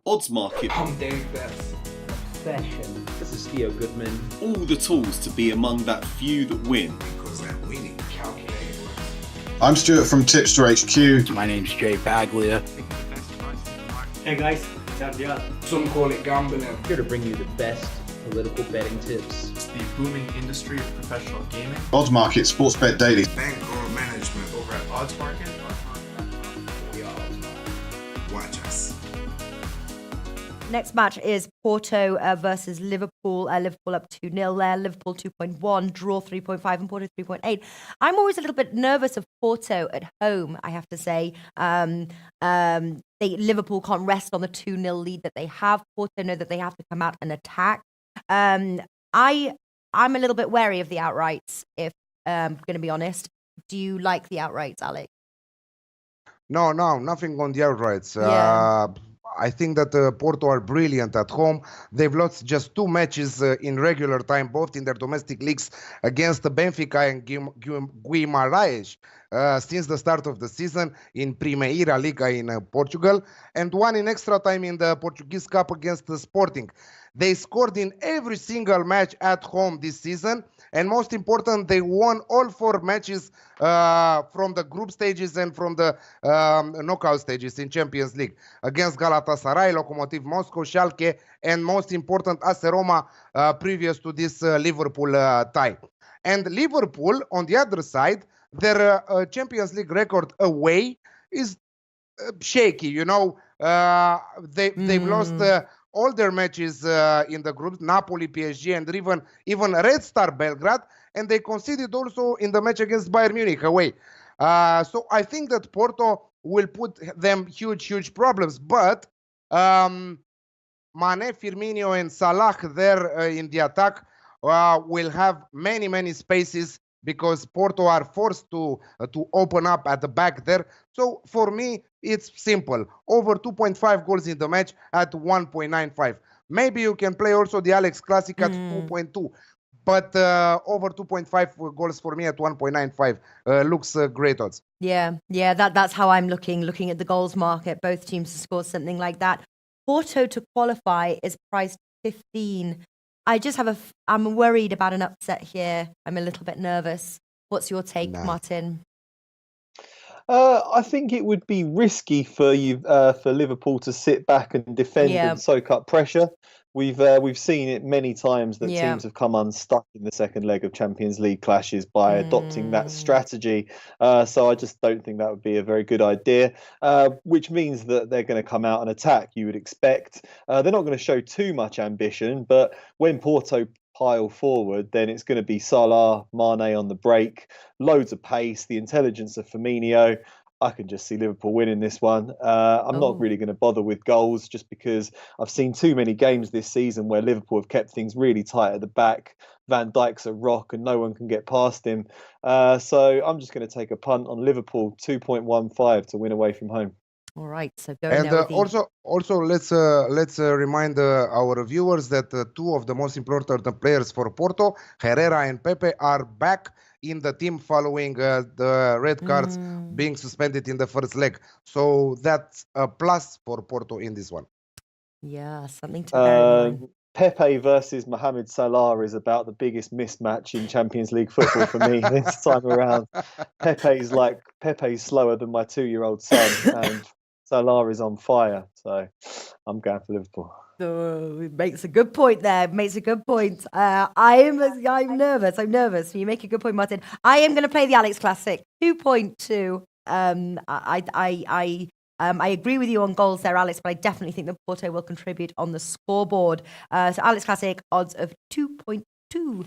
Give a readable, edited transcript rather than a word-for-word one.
odds market. I'm Dave Best. Obsession. This is Theo Goodman. All the tools to be among that few that win. Because I'm winning. Calculated. I'm Stuart from Tipster HQ. My name's Jay Baglia. Hey guys, Gabriel. Some call it gambling. Here to bring you the best political betting tips. It's the booming industry of professional gaming. Odds Market, Sports Bet Daily. Bankroll management. Over at Odds Market. We are Odds Market. Watch us. Next match is Porto versus Liverpool. Liverpool up 2-0 there. Liverpool 2.1, draw 3.5, and Porto 3.8. I'm always a little bit nervous of Porto at home, I have to say. Liverpool can't rest on the 2-0 lead that they have. Porto know that they have to come out and attack. I'm a little bit wary of the outrights, if I'm going to be honest. Do you like the outrights, Alex? No, nothing on the outrights. Yeah. I think that Porto are brilliant at home. They've lost just 2 matches in regular time, both in their domestic leagues against Benfica and Guimarães since the start of the season in Primeira Liga in Portugal, and 1 in extra time in the Portuguese Cup against Sporting. They scored in every single match at home this season, and most important, they won all 4 matches from the group stages and from the knockout stages in Champions League against Galatasaray, Lokomotiv Moscow, Schalke, and most important, AS Roma previous to this Liverpool tie. And Liverpool, on the other side, their Champions League record away is shaky. You know, they've lost all their matches in the group, Napoli, PSG, and even Red Star Belgrade, and they conceded also in the match against Bayern Munich away. So I think that Porto will put them huge problems, but Mane, Firmino, and Salah there in the attack will have many spaces, because Porto are forced to open up at the back there. So for me, it's simple. Over 2.5 goals in the match at 1.95. Maybe you can play also the Alex Classic at 2.2. But over 2.5 goals for me at 1.95 looks great odds. Yeah, that's how I'm looking at the goals market. Both teams to score something like that. Porto to qualify is priced 15. I'm worried about an upset here. I'm a little bit nervous. What's your take, Martin? I think it would be risky for Liverpool to sit back and defend and soak up pressure. We've seen it many times that teams have come unstuck in the second leg of Champions League clashes by adopting that strategy. So I just don't think that would be a very good idea, which means that they're going to come out and attack, you would expect. They're not going to show too much ambition, but when Porto pile forward, then it's going to be Salah, Mane on the break, loads of pace, the intelligence of Firmino. I can just see Liverpool winning this one. I'm not really going to bother with goals, just because I've seen too many games this season where Liverpool have kept things really tight at the back. Van Dijk's a rock and no one can get past him. So I'm just going to take a punt on Liverpool 2.15 to win away from home. All right, so go. And also let's remind our viewers that 2 of the most important players for Porto, Herrera and Pepe, are back in the team following the red cards being suspended in the first leg. So that's a plus for Porto in this one. Yeah, something to bear in mind. Pepe versus Mohamed Salah is about the biggest mismatch in Champions League football for me this time around. Pepe's slower than my 2-year-old son, and Salah is on fire. So I'm going for Liverpool. Oh, it makes a good point there. I'm nervous. You make a good point, Martin. I am going to play the Alex Classic 2.2. I agree with you on goals there, Alex, but I definitely think that Porto will contribute on the scoreboard. So Alex Classic, odds of 2.2.